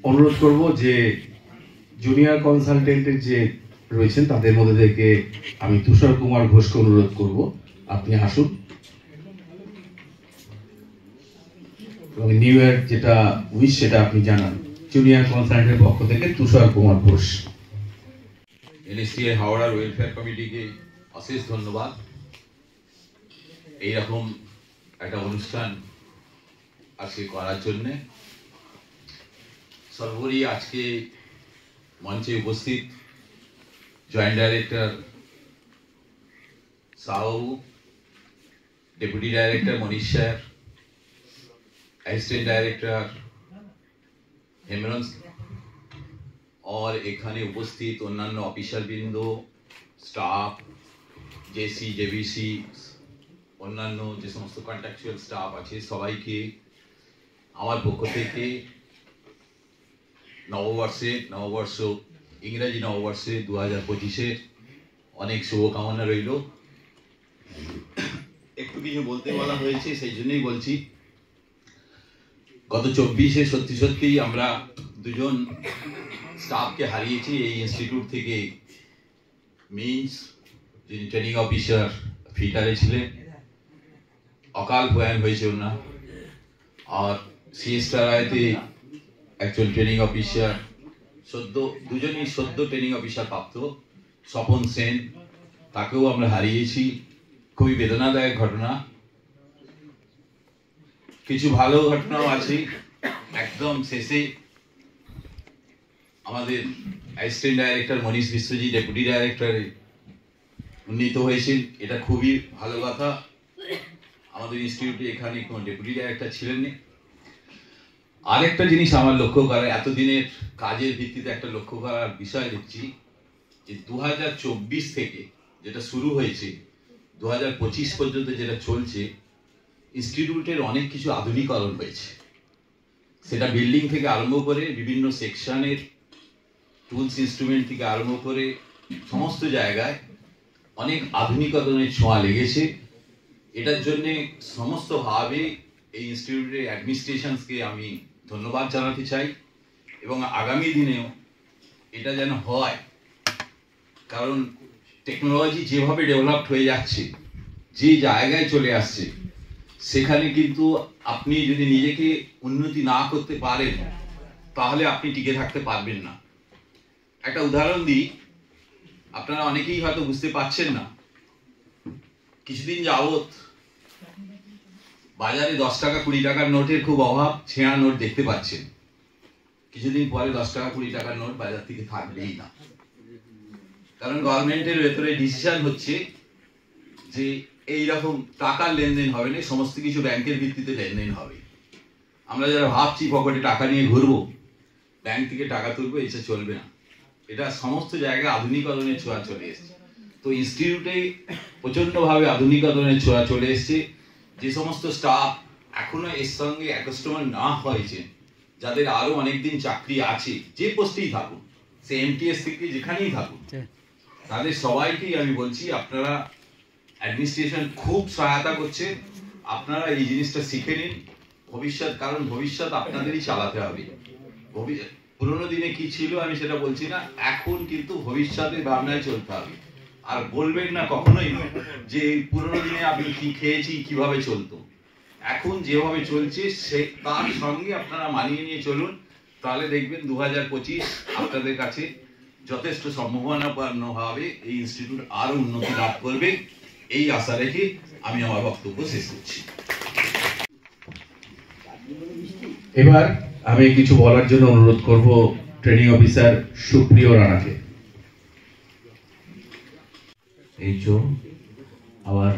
অনুরোধ করব যে জুনিয়র কনসালটেন্টের যে রয়েছেন তাদের মধ্যে থেকে আমি তুষার কুমার ঘোষকে অনুরোধ করব, আপনি আসুন এবং নিউ ইয়ার যেটা উইশ সেটা আপনি জানান। জুনিয়র কনসালটেন্টের পক্ষ থেকে তুষার কুমার ঘোষ। এনএসটিআই হাওড়ার ওয়েলফেয়ার কমিটিকে অশেষ ধন্যবাদ এইরকম একটা অনুষ্ঠান আজকে করার জন্যে। সর্বোপরি আজকে মঞ্চে উপস্থিত joint director Sahu, deputy director Manish sir, assistant director Hemranj और एखाने उपस्थित अन्यान्य ऑफिसर बिंदु, स्टाफ, जेसी जेबीसी, अन्यान्य जे समस्त कन्ट्रैक्चुअल स्टाफ आछे सबाइके आमार पक्ष थेके नववर्ष इंग्रेजी नववर्षे 2025 अनेक शुभकामना रइल। একটু কিছু বলতে বলা হয়েছে সেই জন্যই বলছি। গত 24-এ সত্যি সত্যি আমরা দুজন স্টাফকে হারিয়েছি এই ইনস্টিটিউট থেকে। মিন্স যিনি ট্রেনিং অফিসার ফিটারে ছিলেন, অকাল প্রয়াণ হয়েছে ওনার। আর সিএসটারাইতে একজন ট্রেনিং অফিসার দুজনই সদ্য ট্রেনিং অফিসার প্রাপ্ত স্বপন সেন, তাকেও আমরা হারিয়েছি। খুবই বেদনাদায়ক ঘটনা। কিছু ভালো ঘটনাও আছে। একদম শেষে আমাদের অ্যাসিস্ট্যান্ট ডাইরেক্টর মনীষ বিশ্বজি ডেপুটি ডাইরেক্টরে উন্নীত হয়েছেন, এটা খুবই ভালো কথা। আমাদের ইনস্টিটিউটে এখানে কোনো ডেপুটি ডাইরেক্টর ছিলেন না। আরেকটা জিনিস আমার লক্ষ্য করা, এতদিনের কাজের ভিত্তিতে একটা লক্ষ্য করার বিষয় দেখছি যে 2024 থেকে যেটা শুরু হয়েছে 2025 পর্যন্ত যেটা চলছে, ইনস্টিটিউটের অনেক কিছু আধুনিকরণ হয়েছে। সেটা বিল্ডিং থেকে আরম্ভ করে বিভিন্ন সেকশনের টুলস ইনস্ট্রুমেন্ট থেকে আরম্ভ করে সমস্ত জায়গায় অনেক আধুনিকরণের ছোঁয়া লেগেছে। এটার জন্যে সমস্তভাবে এই ইনস্টিটিউটের অ্যাডমিনিস্ট্রেশনসকে আমি ধন্যবাদ জানাতে চাই এবং আগামী দিনেও এটা যেন হয়। কারণ টেকনোলজি যেভাবে ডেভেলপড হয়ে যাচ্ছে, যে জায়গায় চলে আসছে, সেখানে কিন্তু আপনি যদি নিজেকে উন্নতি না করতে পারেন তাহলে আপনি টিকে থাকতে পারবেন না। একটা উদাহরণ দিই, আপনারা অনেকেই হয়তো বুঝতে পারছেন না। কিছুদিন যাবত বাজারে 10 টাকা 20 টাকার নোটের খুব অভাব, ছেঁড়া নোট দেখতে পাচ্ছেন। কিছুদিন পরে 10 টাকা 20 টাকার নোট বাজার থেকে থাকবেই না। কারণ গভর্নমেন্টের ভেতরে ডিসিশন হচ্ছে যে এইরকম টাকার লেনদেন হবে না, সমস্ত কিছু ব্যাংকের ভিত্তিতে লেনদেন হবে। আমরা যারা ভাবছি পকেটে টাকা নিয়ে ঘুরবো, ব্যাংক থেকে টাকা তুলবো, এটা চলবে না। এটা সমস্ত জায়গায় আধুনিকরণের ছোঁয়া চলে এসছে। তো ইনস্টিটিউটে প্রচন্ডভাবে আধুনিকরণের ছোঁয়া চলে এসছে। যে সমস্ত স্টাফ এখনো এর সঙ্গে অ্যাকাস্টমার না হয়েছে, যাদের আরো অনেকদিন চাকরি আছে, যে পোস্টেই থাকুন, সে এমটিএস থেকে যেখানেই থাকুন, তাদের সবাইকেই আমি বলছি আপনারা অ্যাডমিনিস্ট্রেশন খুব সহায়তা করছে। আপনারা এই জিনিসটা শিখে নিন ভবিষ্যৎ, কারণ ভবিষ্যৎ আপনাদেরই চালাতে হবে। পুরোনো দিনে কি ছিল আমি সেটা বলছি না, এখন কিন্তু ভবিষ্যতের ভাবনায় চলতে হবে। আর বলবেন না কখনোই যে পুরোনো দিনে আপনি কি খেয়েছি, কিভাবে চলতো। এখন যেভাবে চলছে সে তার সঙ্গে আপনারা মানিয়ে নিয়ে চলুন, তাহলে দেখবেন 2025 আপনাদের কাছে যথেষ্ট সম্ভাবনাপূর্ণ হবে। এই ইনস্টিটিউট আরো উন্নতি লাভ করবে, এই আশা রেখে আমি আমার বক্তব্য শেষ করছি। এবার আমি কিছু বলার জন্য অনুরোধ করব ট্রেনিং অফিসার সুপ্রিয় রানাকে। HO, our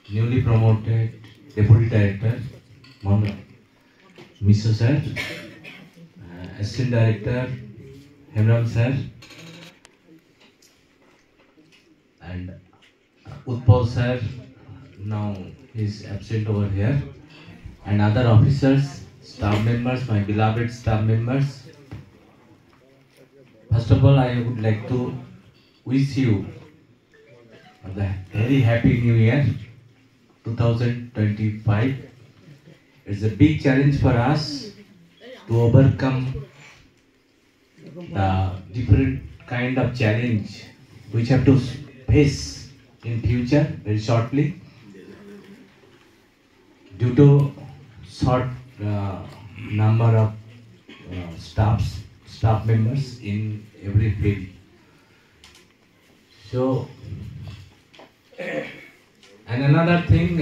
newly promoted Deputy Director, Mr. Sir, Assistant Director, Hemram Sir, and Utpal Sir, now he is absent over here, and other officers, staff members, my beloved staff members. First of all, I would like to wish you a very happy new year 2025. It's a big challenge for us to overcome the different kind of challenge which have to face in future very shortly due to short number of staff members in every field. So, and another thing,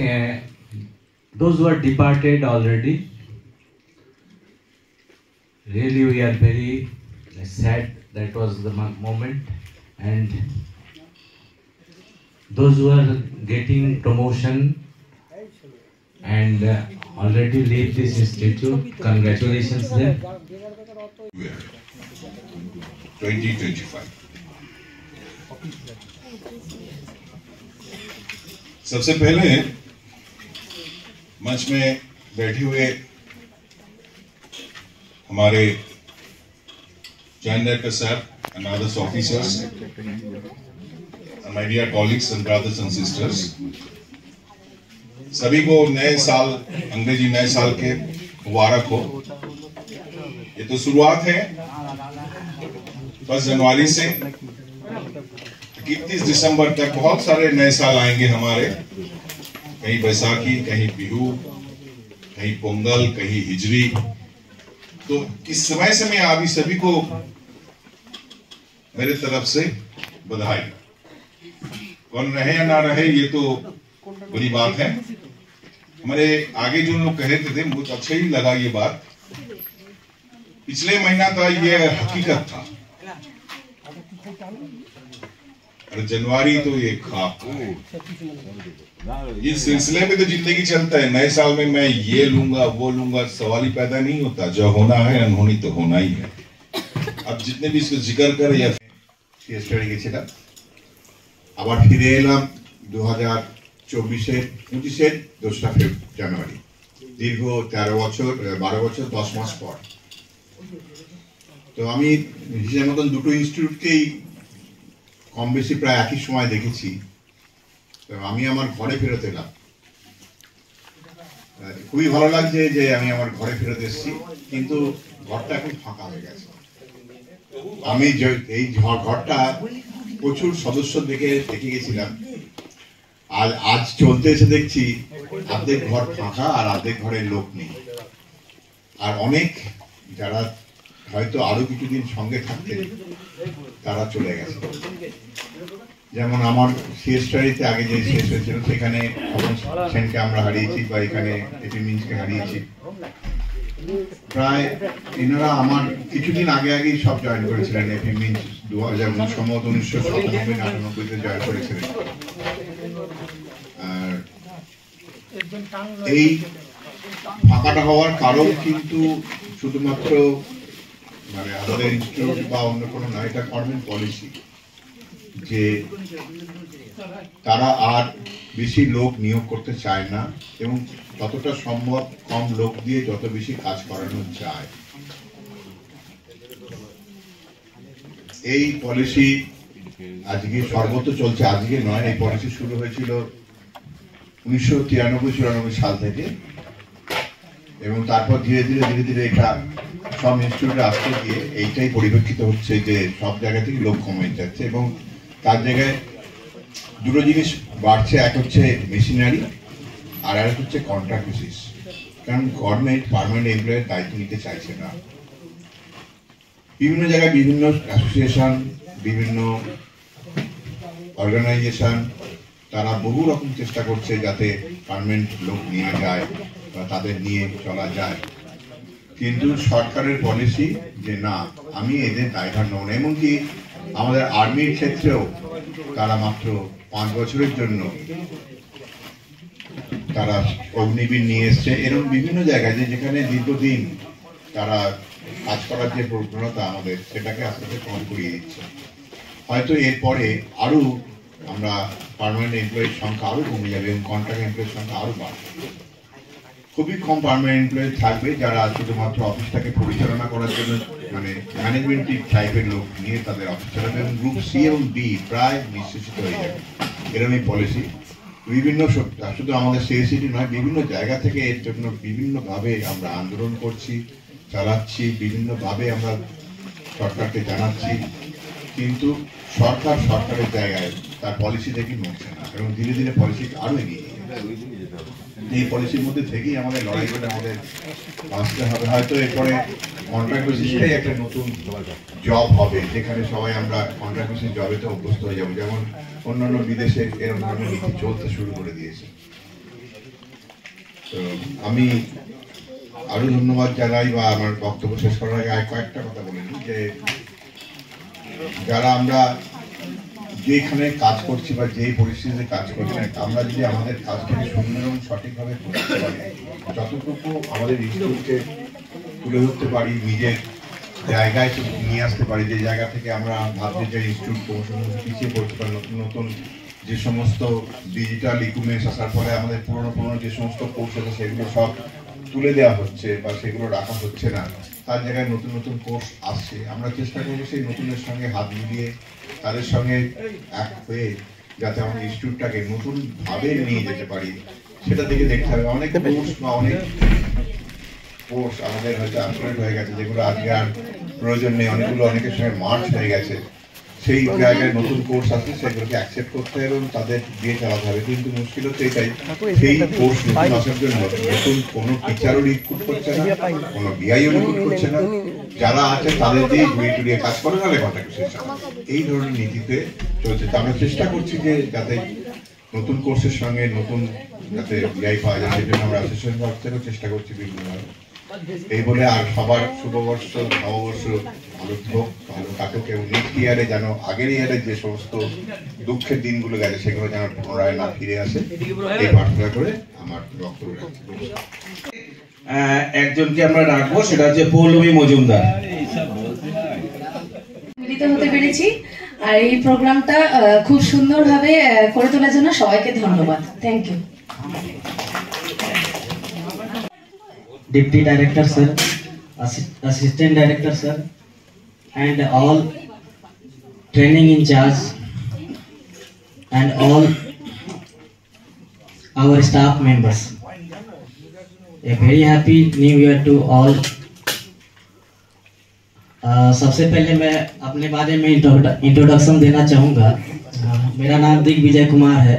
those who are departed already, really we are very sad. That was the moment, and those who are getting promotion and already leave this institute, congratulations them. 2025 सबसे पहले मंच में बैठे हुए हमारे joint director sir and other officers and my dear colleagues and brothers and sisters, सभी को नए साल, अंग्रेजी नए साल के मुबारक हो। ये तो शुरुआत है। 1 जनवरी से 31 दिसंबर तक बहुत सारे नए साल आएंगे हमारे, कहीं बैसाखी, कहीं बिहू, कहीं पोंगल, कहीं हिजरी। तो इस समय से मैं आप सभी को मेरे तरफ से बधाई। कौन रहे या ना रहे ये तो बड़ी बात है। हमारे आगे जो लोग कह रहे थे बहुत अच्छा ही लगा ये बात। पिछले महीना था ये हकीकत था, और जनवरी तो ये ख्वाब था। इस सिलसिले में तो जिंदगी चलता है। नए साल में मैं ये लूंगा वो लूंगा, सवाल ही पैदा नहीं होता। जो होना है अनहोनी तो होना ही है। अब जितने भी इसको जिक्र कर या स्टडी গেছিলাম, আবার ফিরে এলাম 2024-এর 25-এর 2রা জানুয়ারি, দীর্ঘ 12 বছর 10 মাস পর। তো আমি হিসেবের মতন দুটো ইনস্টিটিউটকেই কম বেশি প্রায় একই সময় দেখেছি। তো আমি আমার ঘরে ফেরত এলাম, খুবই ভালো লাগছে যে আমি আমার ঘরে ফেরত এসেছি, কিন্তু ঘরটা এখন ফাঁকা হয়ে গেছে। আমি এই ঘরটা প্রচুর সদস্য দেখে গেছিলাম, আর আজ চলতে এসে দেখছি অর্ধেক ঘর ফাঁকা আর অর্ধেক ঘরে লোক নেই। আর অনেক যারা হয়তো আরো কিছুদিন সঙ্গে থাকতেন তারা চলে গেছে। যেমন আমার সিএসটারিতে আগে যে শেষ হয়েছিল সেখানে সেনকে আমরা হারিয়েছি, বা এখানে এপি মিন্সকে হারিয়েছি। প্রায় এনারা আমার কিছুদিন আগেই সব জয়েন করেছিলেন। এপি মিন্স 1997-98-99-তে জয়েন করেছিলেন। আর এই ফাঁকাটা হওয়ার কারণ কিন্তু শুধুমাত্র মানে আমাদের ইনস্টিটিউট বা অন্য কোনো নয়, এটা গভর্নমেন্ট পলিসি যে তারা আর বেশি লোক নিয়োগ করতে চায় না, এবং যতটা সম্ভব কম লোক দিয়ে যত বেশি কাজ করানো যায়। এই পলিসি আজকে সর্বত্র চলছে, আজকে নয়। এই পলিসি শুরু হয়েছিল 1993-94 সাল থেকে, এবং তারপর ধীরে ধীরে এটা সব ইনস্টিটিউটে আসতে গিয়ে এইটাই পরিলক্ষিত হচ্ছে যে সব জায়গা থেকে লোক কমে যাচ্ছে, এবং তার জায়গায় দুটো জিনিস বাড়ছে। এক হচ্ছে মেশিনারি, আর এক হচ্ছে কন্ট্রাক্ট বেসিস। কারণ গভর্নমেন্ট পার্মানেন্ট এমপ্লয়ের দায়িত্ব নিতে চাইছে না। বিভিন্ন জায়গায় বিভিন্ন অ্যাসোসিয়েশন, বিভিন্ন অর্গানাইজেশন তারা বহু রকম চেষ্টা করছে যাতে পার্মানেন্ট লোক নিয়ে যায় বা তাদের নিয়ে চলা যায়, কিন্তু সরকারের পলিসি যে না, আমি এদের দায়ভার নেব না। এমনকি আমাদের আর্মির ক্ষেত্রেও তারা মাত্র 5 বছরের জন্য তারা অগ্নিবীর নিয়ে এসছে। এরকম বিভিন্ন জায়গায় যেখানে দীর্ঘদিন তারা কাজ করার যে প্রবণতা আমাদের, সেটাকে আস্তে আস্তে কম করিয়ে দিচ্ছে। হয়তো এরপরে আরো আমরা পার্মানেন্ট এমপ্লয়ির সংখ্যা আরো কমে যাবে, এবং কন্ট্রাক্ট এমপ্লয়ির সংখ্যা আরো বাড়বে। খুবই কম পার্মানেন্ট এমপ্লয়ি থাকবে যারা শুধুমাত্র অফিসটাকে পরিচালনা করার জন্য মানে ম্যানেজমেন্ট টাইপের লোক নিয়ে তাদের অফিস চালাবে, এবং গ্রুপ সি এবং ডি প্রায় নিঃশেষিত হয়ে যাবে। এরকম এই পলিসি বিভিন্ন শুধু আমাদের সিএসিটি নয়, বিভিন্ন জায়গা থেকে এর জন্য বিভিন্নভাবে আমরা আন্দোলন করছি, চালাচ্ছি, বিভিন্নভাবে আমরা সরকারকে জানাচ্ছি, কিন্তু সরকার সরকারের জায়গায় তার পলিসি থেকে নড়ছে না এবং ধীরে ধীরে পলিসি আরো এগিয়ে নিয়ে যাচ্ছে। এই পলিসির মধ্যে থেকেই আমাদের লড়াই করে আমাদের বাঁচতে হবে। হয়তো এরপরে কন্ট্রাক্ট বেসিসটাই একটা নতুন জব হবে, যেখানে সবাই আমরা কন্ট্রাক্ট বেসিস জবেতে অভ্যস্ত হয়ে যাবো, যেমন অন্যান্য বিদেশে এরকম ধরনের নীতি চলতে শুরু করে দিয়েছে। তো আমি আরো ধন্যবাদ জানাই, বা আমার বক্তব্য শেষ করার আগে আর কয়েকটা কথা বলে নিই যে যারা আমরা যেখানে কাজ করছি বা যে পরিস্থিতিতে কাজ করছি, আমরা যদি আমাদের কাজটাকে সুন্দর এবং সঠিকভাবে করতে পারি, যতটুকু আমাদের ইনস্টিটিউটকে তুলে ধরতে পারি, নিজের জায়গায় নিয়ে আসতে পারি, যে জায়গা থেকে আমরা ভাবছি যে ইনস্টিটিউট প্রমোশন পিছিয়ে পড়তে পারি, নতুন নতুন যে সমস্ত ডিজিটাল ইকুইপমেন্টস আসার ফলে আমাদের পুরনো যে সমস্ত কোর্স আছে সেগুলো সব তুলে দেওয়া হচ্ছে বা সেগুলো রাখা হচ্ছে না, তার জায়গায় নতুন নতুন কোর্স আসছে। আমরা চেষ্টা করবো সেই নতুনের সঙ্গে হাত মিলিয়ে তাদের সঙ্গে এক হয়ে যাতে আমাদের ইনস্টিটিউটটাকে নতুন ভাবে নিয়ে যেতে পারি, সেটা দিকে দেখতে হবে। অনেক কোর্স বা অনেক কোর্স আমাদের হয়তো আপগ্রেড হয়ে গেছে, যেগুলো আজকে আর প্রয়োজন নেই, অনেকগুলো অনেকের সঙ্গে মার্চ হয়ে গেছে। সেই জায়গায় নতুন কোর্স আসছে, সেগুলোকে অ্যাকসেপ্ট করতে হবে এবং তাদের দিয়ে চালাতে হবে। কিন্তু মুশকিল হচ্ছে এটাই, সেই কোর্স নতুন আসার জন্য নতুন কোনো টিচারও রিক্রুট করছে না, কোনো বিআইও রিক্রুট করছে না, যারা আছে তাদের দিয়ে ঘুরিয়ে টুরিয়ে কাজ করে নাহলে কন্ট্রাক্ট শেষ হবে। এই ধরনের নীতিতে চলছে। তো আমরা চেষ্টা করছি যে যাতে নতুন কোর্সের সঙ্গে নতুন যাতে বিআই পাওয়া যায়, সেই জন্য আমরা অ্যাসোসিয়েশন তরফ থেকেও চেষ্টা করছি বিভিন্নভাবে। এই বলে আর সবার শুভবর্ষ, নববর্ষ ভালো হোক, ভালো কাটুক এবং নেক্সট ইয়ারে যেন আগের ইয়ারে যে সমস্ত দুঃখের দিনগুলো গেছে সেগুলো যেন পুনরায় না ফিরে আসে, এই প্রার্থনা করে আমার বক্তব্য রাখছি। একজনকে আমরা রাখবো, সেটা হচ্ছে পৌলমী মজুমদার। মিলিত হতে পেরেছি আর এই প্রোগ্রামটা খুব সুন্দরভাবে করে তোলার জন্য সবাইকে ধন্যবাদ। Thank you. Deputy Director sir, Assistant Director sir, and all training in charge and all our staff members. A very happy new year to all. सबसे पहले मैं अपने बारे में इंट्रोडक्शन देना चाहूँगा। मेरा नाम दिग्विजय कुमार है।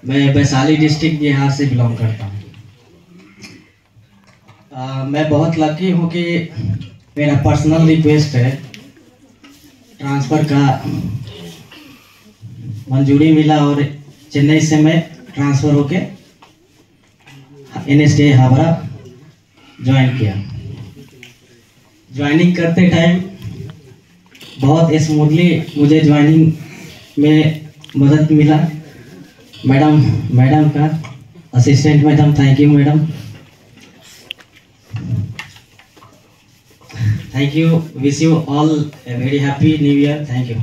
मैं वैशाली डिस्ट्रिक्ट बिहार से बिलोंग करता हूँ। मैं बहुत लकी हूँ कि मेरा पर्सनल रिक्वेस्ट है, ट्रांसफ़र का मंजूरी मिला और चेन्नई से मैं ट्रांसफ़र होके NSTA हावड़ा ज्वाइन किया। ज्वाइनिंग करते टाइम बहुत स्मूथली मुझे ज्वाइनिंग में मदद मिला। मैडम का assistant madam, thank you madam. Thank you. Wish you all a very happy new year. Thank you.